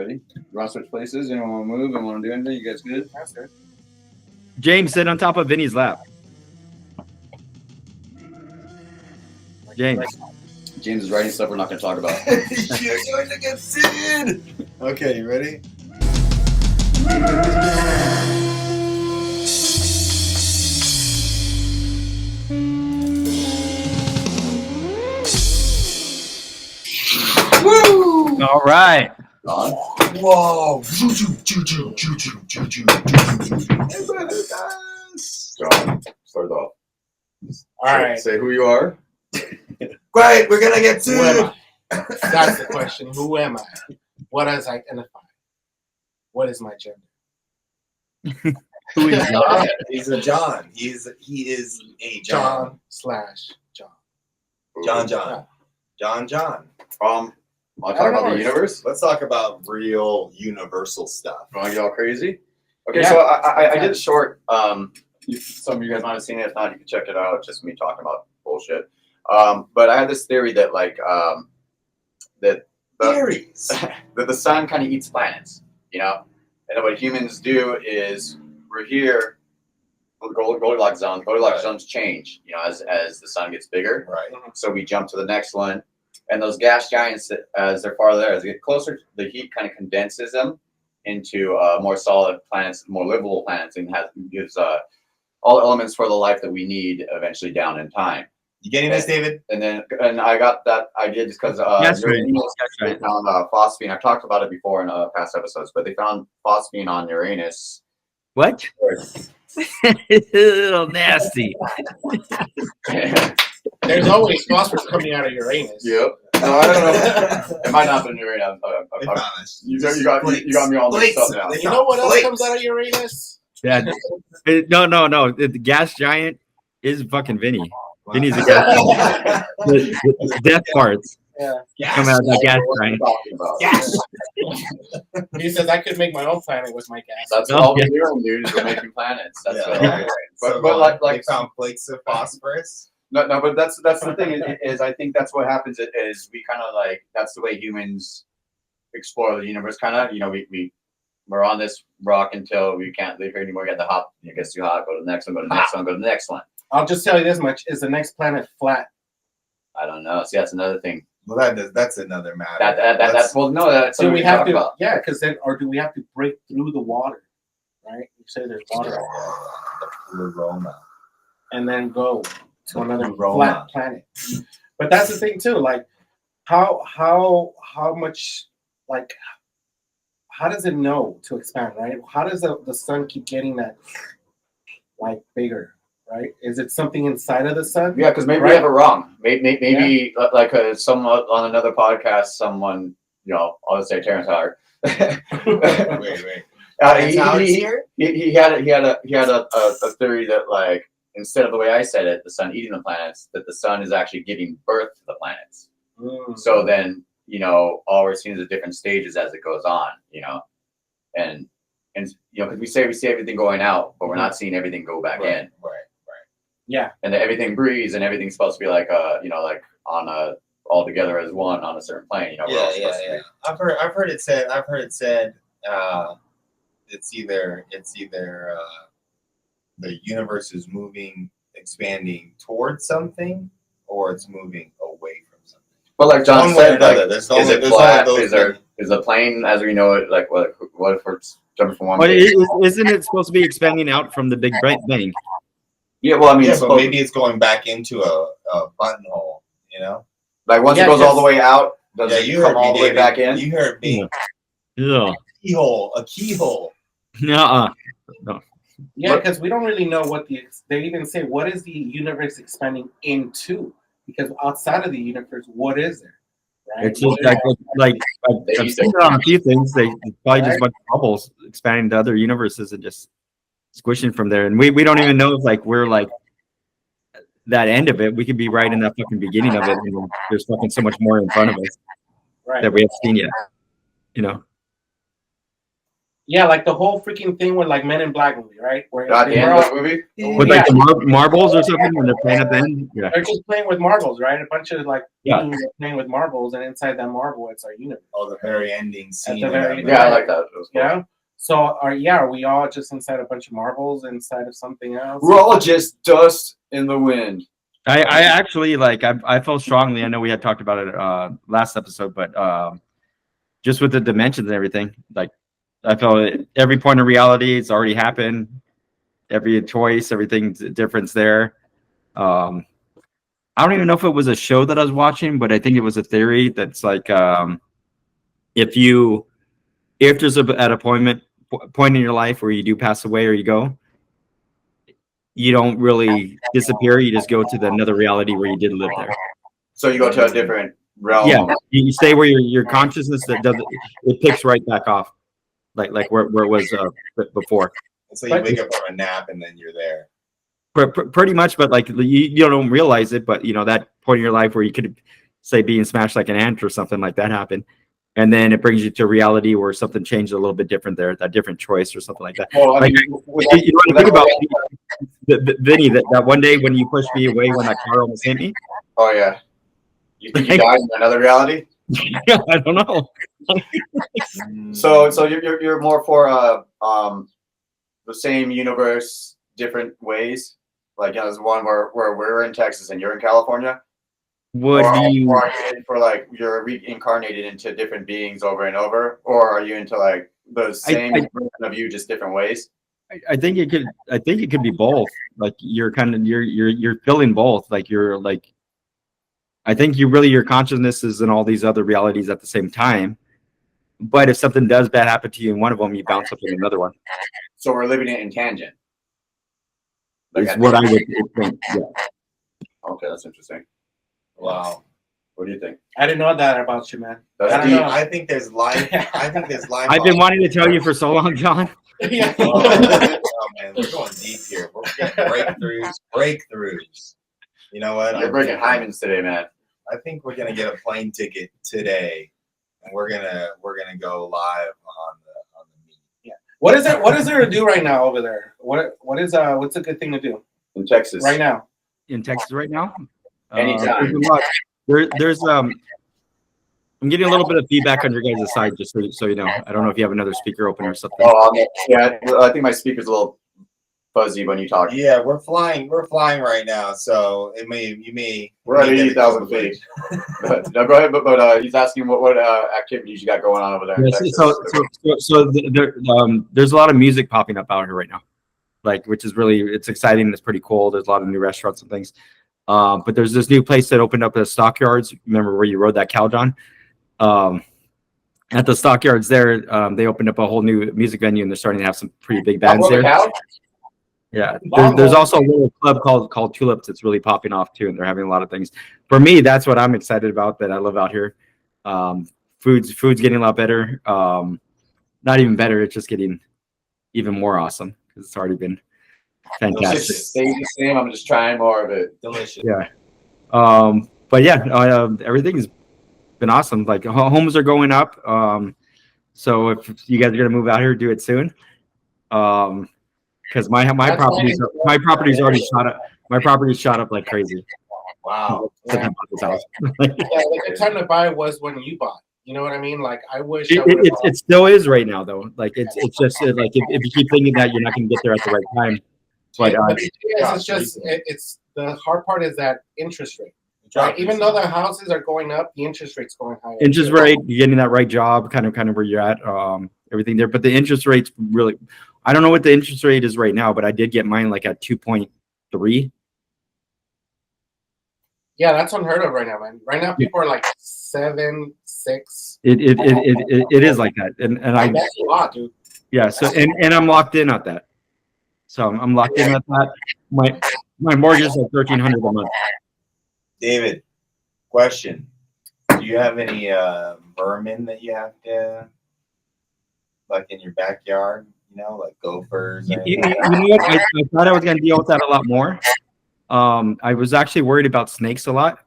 Ready? You want to switch places? Anyone want to move and want to do anything? You guys good? That's good. James, sit on top of Vinny's lap. James. James is writing stuff we're not going to talk about. You're going to get sued. Okay, you ready? Woo! All right. Whoa! John, start off. All right. Say who you are. Great, we're gonna get Who am sued. I? That's the question. Who am I? What does I identify? What is my gender? Who is John? He's a John. He is a John. John. John. Want to talk about the universe? Let's talk about real universal stuff. Want to get all crazy? Okay, Yeah. so I did a short. Some of you guys might have seen it. If not, you can check it out. It's just me talking about bullshit. But I had this theory that that Theories. that the sun kind of eats planets, you know, and what humans do is we're here. Goldilocks zones change, you know, as the sun gets bigger. Right. So we jump to the next one, and those gas giants, as they're farther there, as they get closer, the heat kind of condenses them into more solid planets, more livable planets, and gives all the elements for the life that we need eventually down in time. You getting this, David? And I got that idea just because they found phosphine. I've talked about it before in past episodes, but they found phosphine on Uranus. What? Little nasty. There's always phosphorus coming out of Uranus. Yep. No, I don't know. It might not have been Uranus. You got me all mixed up now. You know what else comes out of Uranus? Yeah. No. The gas giant is fucking Vinny. Vinny's a gas giant. The death parts come out of the gas giant. Gas. He says I could make my own planet with my gas. That's all we're doing, dude. Is we're making planets. That's But they found flakes of phosphorus. No, but that's the thing is I think that's what happens is we kind of that's the way humans explore the universe. Kind of, you know, we're on this rock until we can't live here anymore. We got the hop. It gets too hot. Go to the next one. Go to the next one. Go to the next one. I'll just tell you this much: is the next planet flat? I don't know. See, that's another thing. Well, that's another matter. That's well, no, that's So something we have to, about. yeah, because then, or do we have to break through the water, right? You say there's water, The Roma. and then go to another Roma. flat planet. But that's the thing too. Like, how much, like, how does it know to expand, right? How does the sun keep getting that, like, bigger, right? Is it something inside of the sun? Yeah, because maybe we have it wrong. Maybe like someone on another podcast, someone, you know, I'll just say Terrence Howard. Wait. He had a theory that, like, instead of the way I said it, the sun eating the planets, that the sun is actually giving birth to the planets. So then, you know, all we're seeing is the different stages as it goes on, you know, and you know, because we see everything going out, but we're not seeing everything go back in. Right. Yeah. And then everything breathes, and everything's supposed to be like you know, like on a all together as one on a certain plane. You know, we're all supposed to be. I've heard it said. It's either the universe is expanding towards something, or it's moving away from something. But like John said, like, is it flat? Is the plane as we know it, like, what if we're jumping from one? But isn't it supposed to be expanding out from the Big Bang? Yeah, well, I mean, but maybe it's going back into a buttonhole, you know? Like once it goes all the way out, does it come all the way back in? You heard me. Yeah. A keyhole. No. Yeah, because we don't really know what they even say. What is the universe expanding into? Because outside of the universe, what is there? Right? It's just like I've seen it on a few things. It's probably just a bunch of bubbles expanding to other universes and just squishing from there. And we don't even know if, like, we're like that end of it. We could be right in that fucking beginning of it, and there's fucking so much more in front of us that we haven't seen yet. You know. Yeah, like the whole freaking thing with like Men in Black movie, right? Where At the they end were of all, the movie? With like the marbles or something when they're playing at the end. Yeah. they're just playing with marbles, right? A bunch of like Yeah. beings are playing with marbles, and inside that marble, it's our universe. Oh, the very ending scene. the of very- that Yeah, I movie. like that. It was cool. Yeah. So are we all just inside a bunch of marbles inside of something else? We're all just dust in the wind. I actually like I felt strongly. I know we had talked about it last episode, but just with the dimensions and everything, like I felt every point of reality it's already happened. Every choice, everything's difference there. I don't even know if it was a show that I was watching, but I think it was a theory that's like if there's at a point in your life where you do pass away or you go, you don't really disappear. You just go to another reality where you did live there. So you go to a different realm. Yeah, you stay where your consciousness that doesn't it picks right back off, like where it was before. And so you wake up from a nap and then you're there. Pretty much, but like you don't realize it, but you know that point in your life where you could say being smashed like an ant or something like that happened, and then it brings you to reality where something changed a little bit different there, that different choice or something like that. Well, I Like, mean, you know what I think about Vinny, that one day when you pushed me away when that car almost hit me. oh yeah. You think you died in another reality? I don't know. So you're more for the same universe, different ways. Like there's one where we're in Texas and you're in California. Would or you? are you in for like you're reincarnated into different beings over and over, or are you into like the same version of you, just different ways? I think it could. I think it could be both. Like you're kind of you're feeling both. Like you're like. I think your consciousness is in all these other realities at the same time. But if something does bad happen to you in one of them, you bounce up in another one. So we're living it in tangent. Is what I would think. Yeah. Okay, that's interesting. Wow. What do you think? I didn't know that about you, man. That's I don't deep. know. I think there's life. I think there's life. I've been wanting to tell you for so long, John. Yeah. Oh man, we're going deep here. We're getting breakthroughs. You know what? You're breaking hymens today, man. I think we're gonna get a plane ticket today, and we're gonna go live on the meet. Yeah. What is there to do right now over there? What's a good thing to do In Texas. right now? In Texas right now. Anytime. There's I'm getting a little bit of feedback on your guys' side, just so you know. I don't know if you have another speaker open or something. Oh, yeah. I think my speaker's a little fuzzy when you talk. Yeah, we're flying right now, so you may. We're at 80,000 feet. No, go ahead. But he's asking what activities you got going on over there in Yes, Texas. There's a lot of music popping up out here right now, like which is it's exciting. It's pretty cool. There's a lot of new restaurants and things. But there's this new place that opened up at Stockyards. Remember where you rode that cow, John? At the Stockyards there, they opened up a whole new music venue, and they're starting to have some pretty big bands there. Yeah, there's also a little club called Tulips that's really popping off too, and they're having a lot of things. For me, that's what I'm excited about. That I live out here. Food's getting a lot better. Not even better. It's just getting even more awesome because it's already been fantastic. Stay the same. I'm just trying more of it. Delicious. Yeah. But yeah, everything's been awesome. Like homes are going up. So if you guys are gonna move out here, do it soon. Because my property's already shot up. My property's shot up like crazy. Wow. Yeah. Yeah, The time to buy was when you bought. You know what I mean? Like I wish. it still is right now though. Like it's just like if you keep thinking that you're not gonna get there at the right time. But it's the hard part is that interest rate. Right? Even though the houses are going up, the interest rate's going higher. Interest rate, you're getting that right job, kind of where you're at, everything there. But the interest rate's really, I don't know what the interest rate is right now, but I did get mine like at 2.3. Yeah, that's unheard of right now, man. Right now, people are like 7, 6. It is like that, and That's a lot, dude. Yeah. So and I'm locked in at that. So I'm locked in at that. My mortgage is like $1,300 a month. David, question: do you have any vermin that you have to like in your backyard? You know, like gophers. You know what? I thought I was going to deal with that a lot more. I was actually worried about snakes a lot.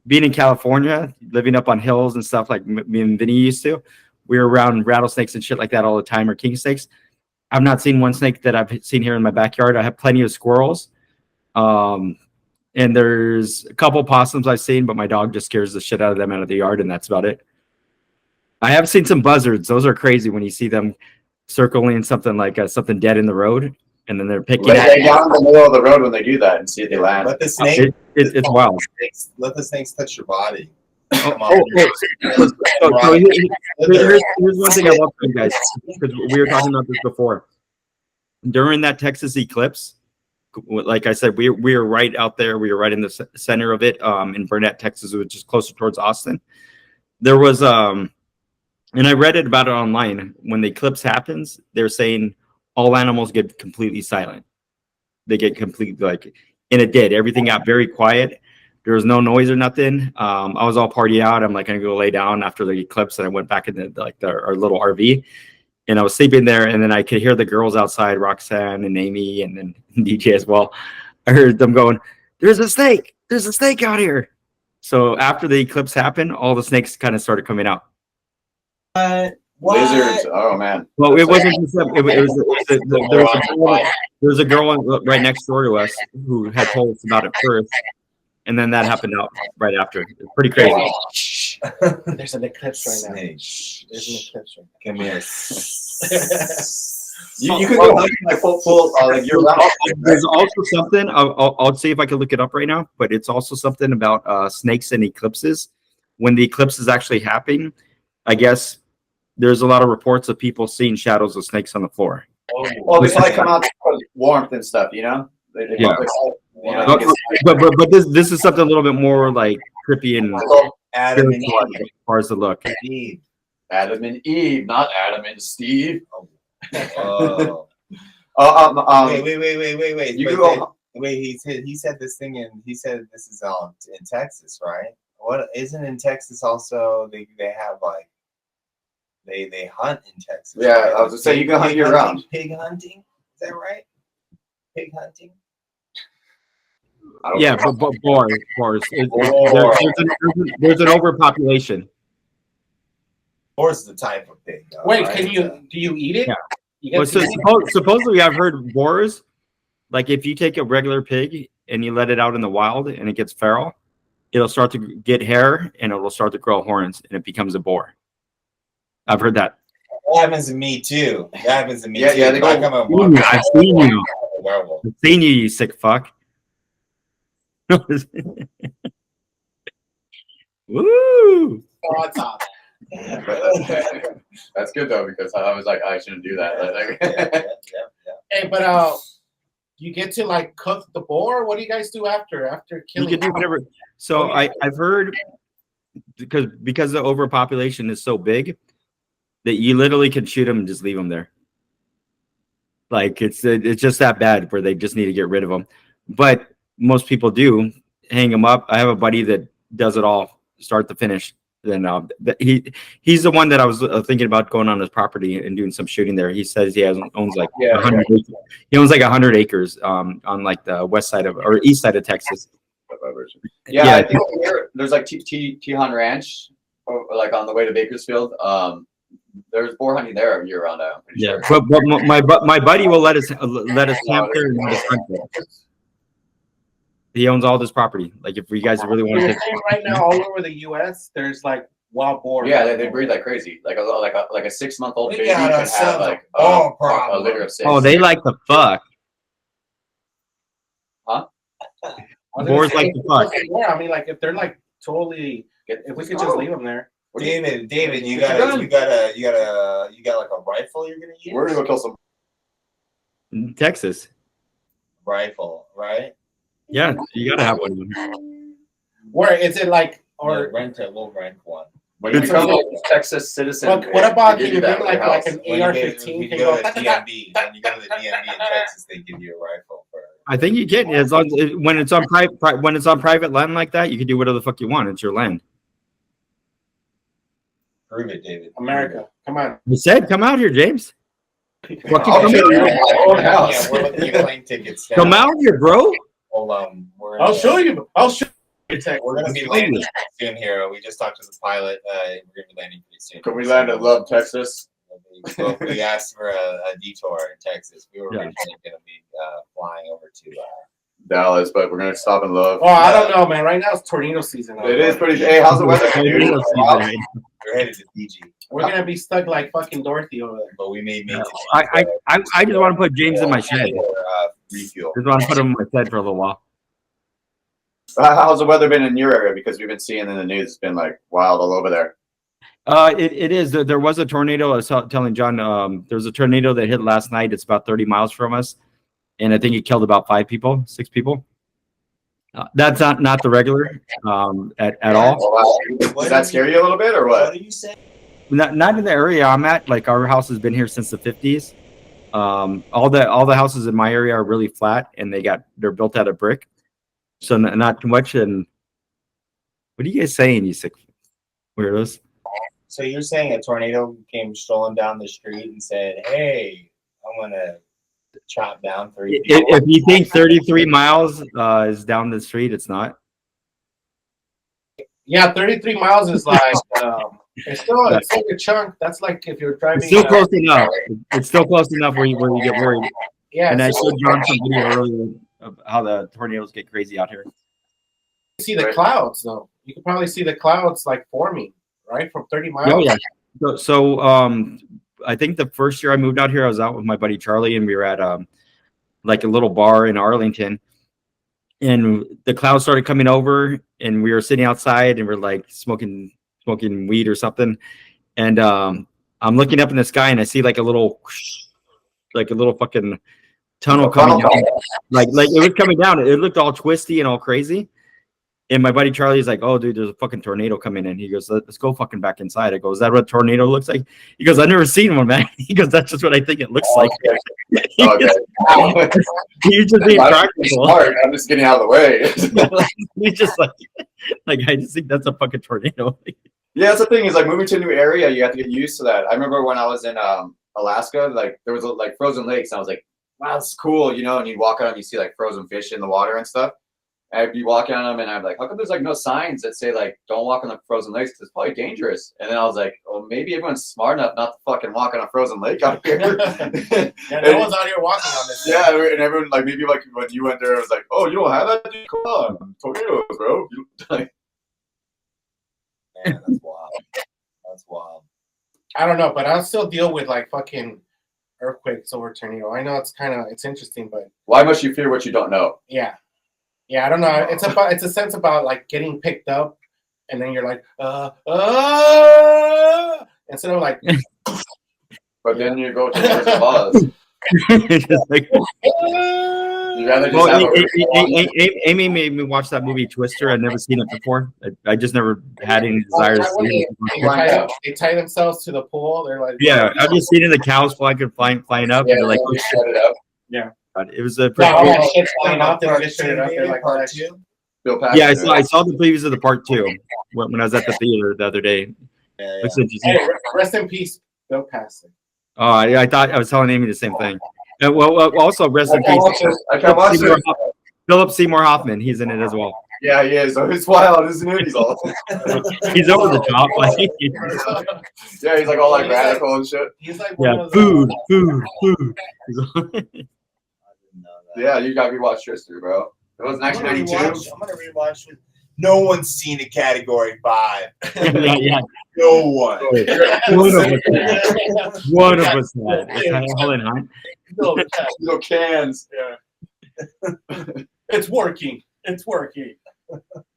Being in California, living up on hills and stuff like me and Vinny used to, we were around rattlesnakes and shit like that all the time, or king snakes. I've not seen one snake that I've seen here in my backyard. I have plenty of squirrels. And there's a couple possums I've seen, but my dog just scares the shit out of them out of the yard, and that's about it. I have seen some buzzards. Those are crazy when you see them circling something like something dead in the road, and then they're picking at Lay down in the middle of the road when they do that and see if they land. Let the snake. it's wild. Let the snakes touch your body. So here's one thing I love for you guys, because we were talking about this before. During that Texas eclipse, like I said, we were right out there. We were right in the center of it, in Burnett, Texas, which is closer towards Austin. There was and I read it about it online. When the eclipse happens, they're saying all animals get completely silent. They get completely and it did. Everything got very quiet. There was no noise or nothing. I was all partied out. I'm like, I'm gonna go lay down after the eclipse, and I went back in our little RV, and I was sleeping there. And then I could hear the girls outside, Roxanne and Amy, and then DJ as well. I heard them going, "There's a snake! There's a snake out here!" So after the eclipse happened, all the snakes kind of started coming out. What? Lizards. Oh man. Well, it wasn't just that. There was a girl right next door to us who had told us about it first. And then that happened out right after. It's pretty crazy. There's an eclipse right now. Snake. There's an eclipse right Come here. You can go hunting like full like year round. There's also something. I'll see if I can look it up right now. But it's also something about snakes and eclipses. When the eclipse is actually happening, I guess there's a lot of reports of people seeing shadows of snakes on the floor. Well, they probably come out for warmth and stuff, you know. Yeah. But this is something a little bit more like trippy and Adam and spiritual as far as the look. Eve. Adam and Eve, not Adam and Steve. Oh. Wait. You go. Wait, he said this thing, and he said this is in Texas, right? What isn't in Texas also? They have like they hunt in Texas. Yeah, right? I was gonna say you can hunt year round. Pig hunting, is that right? Pig hunting. Yeah, but boars. There's an overpopulation. Boar's the type of pig. Though, Wait, right? do you eat it? Yeah. Well, supposedly I've heard boars, like if you take a regular pig and you let it out in the wild and it gets feral, it'll start to get hair and it will start to grow horns and it becomes a boar. I've heard that. That happens to me too. That happens to me too. Yeah, they go. I've seen you. I've seen you, you sick fuck. Woo! That's good though, because I was like, I shouldn't do that. Hey, but you get to like cook the boar. What do you guys do after killing? You can do whatever. So I've heard because the overpopulation is so big that you literally can shoot them and just leave them there. Like it's just that bad where they just need to get rid of them. But most people do hang them up. I have a buddy that does it all, start to finish. Then he's the one that I was thinking about going on his property and doing some shooting there. He says he owns like 100 acres. He owns like 100 acres on like the west side or east side of Texas. Yeah, I think there's like Tejon Ranch, like on the way to Bakersfield. There's boar hunting there year round. Yeah, sure. but my buddy will let us camp there and let us hunt there. He owns all this property. Like if you guys really want to. Right now, all over the U.S., there's like wild boar. Yeah, they breed like crazy. Like a 6-month-old baby can have like a litter of 6. Oh, they like the fuck. Huh? Boars like the fuck. Yeah, I mean, like if they're like totally, if we could just leave them there. David, you got like a rifle you're gonna use? We're gonna go kill some. In Texas. Rifle, right? Yeah, you gotta have one. Where is it like or we'll rent one. When you become a Texas citizen, what about you bring like an AR-15? When you go to the DMV in Texas, they give you a rifle. I think you can, as long as when it's on private land like that, you can do whatever the fuck you want. It's your land. Prove it, David. America, come on. You said, come out here, James. Come out we're looking at plane tickets. Come out here, bro. Hold on. I'll show you. We're gonna be landing soon here. We just talked to the pilot. We're gonna be landing pretty soon. Can we land at Love, Texas? We asked for a detour in Texas. We were originally gonna be flying over to Dallas, but we're gonna stop in Love. Oh, I don't know, man. Right now it's tornado season. It is pretty. Hey, how's the weather? Tornado season, right? We're headed to Fiji, We're gonna be stuck like fucking Dorothy over there. but we may make it. I just want to put James in my shed. Refuel. Just want to put him in my shed for a little while. How's the weather been in your area? Because we've been seeing in the news, it's been like wild all over there. It is. There was a tornado. I was telling John. There was a tornado that hit last night. It's about 30 miles from us, and I think it killed about 6 people. That's not the regular at all. Wow. Does that scare you a little bit, or what? What are you saying? Not in the area I'm at. Like our house has been here since the 50s. All the houses in my area are really flat, and they're built out of brick, so not too much. And what are you guys saying, you sick weirdos? So you're saying a tornado came strolling down the street and said, "Hey, I'm gonna chop down 3 people." If you think 33 miles is down the street, it's not. Yeah, 33 miles is like it's still a chunk. That's like if you're driving. It's still close enough. It's still close enough where you get worried. Yeah, And I showed John some video earlier of how the tornadoes get crazy out here. you see the clouds though. You can probably see the clouds like forming right from 30 miles. Oh yeah. So I think the first year I moved out here, I was out with my buddy Charlie, and we were at like a little bar in Arlington, and the clouds started coming over, and we were sitting outside, and we're like smoking weed or something, and I'm looking up in the sky, and I see like a little fucking tunnel coming down. Like it was coming down. It looked all twisty and all crazy. And my buddy Charlie's like, "Oh, dude, there's a fucking tornado coming in." He goes, "Let's go fucking back inside." I go, "Is that what a tornado looks like?" He goes, "I've never seen one, man." He goes, "That's just what I think it looks like." Okay. He's just being practical. Smart. I'm just getting out of the way. He's just like I just think that's a fucking tornado. Yeah, that's the thing is like moving to a new area, you have to get used to that. I remember when I was in Alaska, like there was like frozen lakes, and I was like, "Wow, that's cool," you know. And you walk out and you see like frozen fish in the water and stuff. I'd be walking on them, and I'm like, "How come there's like no signs that say like don't walk on the frozen lakes? Because it's probably dangerous." And then I was like, "Oh, maybe everyone's smart enough not to fucking walk on a frozen lake out here." Yeah, no one's out here walking on this. Yeah, and everyone like maybe like when you went there, it was like, "Oh, you don't have that? Dude? Come on, tornadoes, bro." Man, that's wild. That's wild. I don't know, but I'll still deal with like fucking earthquakes over tornado. I know it's interesting, but Why must you fear what you don't know? yeah, I don't know. It's a sense about like getting picked up, and then you're like, instead of like. But then you go to the Wizard of Oz. Just like, You rather just have Amy made me watch that movie Twister. I'd never seen it before. I just never had any desire to see it. They tie themselves to the pool. They're like, Yeah, I've just seen the cows flying up, and they're like, you shut it up. Yeah. it was a yeah, all pretty. that shit's flying out there. They shut it up. They're like, all that shit. Bill Paxton, Yeah, I saw the previews of the part 2 when I was at the theater the other day. Yeah, Looks interesting. Hey, rest in peace, Bill Paxton. Oh, I thought I was telling Amy the same thing. Well, also rest in peace. I can't watch it. Philip Seymour Hoffman, he's in it as well. Yeah, he is. It's wild, isn't it? He's all. He's over the top, like. Yeah, he's like all like radical and shit. He's like one Yeah, of food. Yeah, you got to rewatch Twister, bro. It was 1992. I'm gonna rewatch it. No one's seen a Category 5. Yeah. No one. One of us had. It's Helen Hunt. Little cans. Yeah. It's working.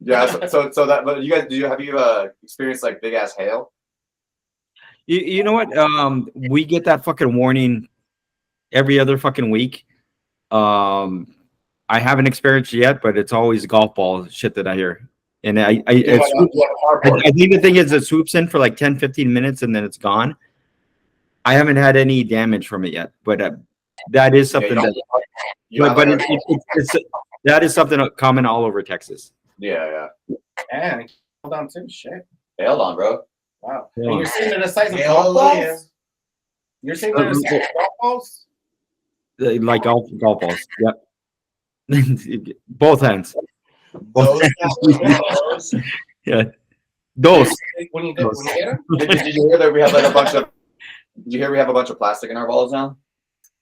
Yeah. So that. But you guys, have you experienced like big ass hail? You know what? We get that fucking warning every other fucking week. I haven't experienced it yet, but it's always golf ball shit that I hear. And I think the thing is it swoops in for like 10, 15 minutes and then it's gone. I haven't had any damage from it yet, but that is something that is something common all over Texas. Yeah. Man, hold on too. Shit. Hailed on, bro. Wow. Yeah. And you're saying they're the size of golf balls? You're saying they're the size of golf balls? Like golf balls. Yep. Both hands. Those Yeah. Those. When you get them? Did you hear that we have like a bunch of? Did you hear we have a bunch of plastic in our balls now?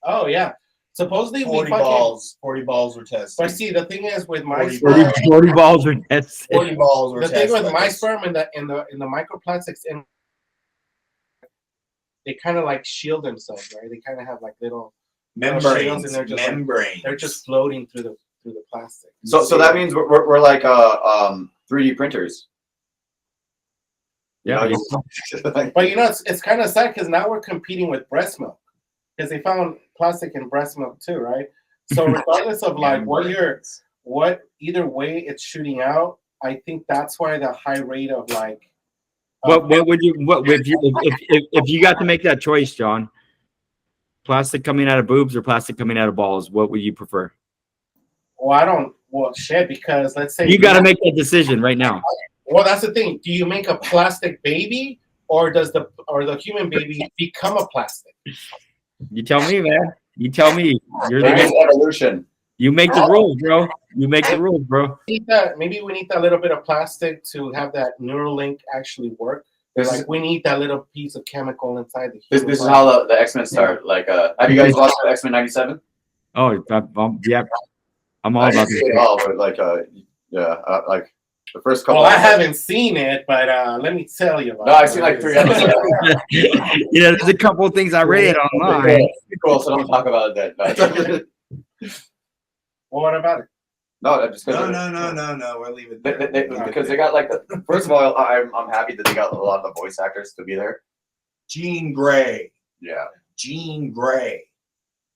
Oh yeah. Supposedly 40 we fucking. balls. 40 balls were tested. But see, the thing is with my 40 sperm, 40 balls are that's 40 balls were the tested. thing with my Like sperm in the microplastics in, they kind of like shield themselves, right? They kind of have like little membranes. and they're just membranes. they're just floating through the plastic. So that means we're like 3D printers. yeah. But you know, it's kind of sad because now we're competing with breast milk because they found plastic in breast milk too, right? So regardless of like what either way it's shooting out, I think that's why the high rate of like. What would you if you got to make that choice, John? Plastic coming out of boobs or plastic coming out of balls? What would you prefer? Well, shit, because let's say You got to make that decision right now. Well, that's the thing. Do you make a plastic baby, or does the human baby become a plastic? You tell me, man. You tell me. You're the It's evolution. You make the rules, bro. You make the rules, bro. Maybe we need that little bit of plastic to have that neural link actually work. We need that little piece of chemical inside the human. This is how the X-Men start. Like, have you guys watched X-Men '97? Oh, yeah. I'm all about it. All, but like, like the first couple. Well, I haven't seen it, but let me tell you about it. No, I've seen like 3 episodes. You know, there's a couple of things I read online. Cool, so don't talk about that. Well, what about it? No, just no. We're leaving. Because they got like first of all, I'm happy that they got a lot of the voice actors to be there. Jean Grey. Yeah. Jean Grey.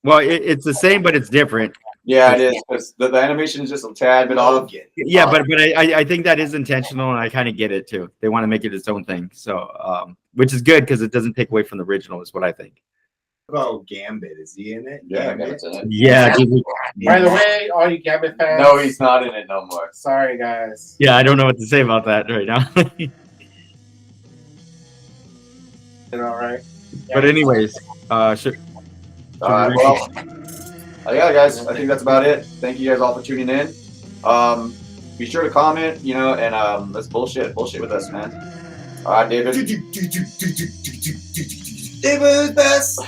Well, it's the same, but it's different. Yeah, it is. Because the animation is just a tad bit off. Yeah, but I think that is intentional, and I kind of get it too. They want to make it its own thing, so which is good because it doesn't take away from the original, is what I think. What about Gambit? Is he in it? Yeah, Gambit's in it. Yeah. By the way, all you Gambit fans. No, he's not in it no more. Sorry, guys. Yeah, I don't know what to say about that right now. All right. But anyways, sure. Well, yeah, guys, I think that's about it. Thank you guys all for tuning in. Be sure to comment, and let's bullshit with us, man. All right, David. David Best.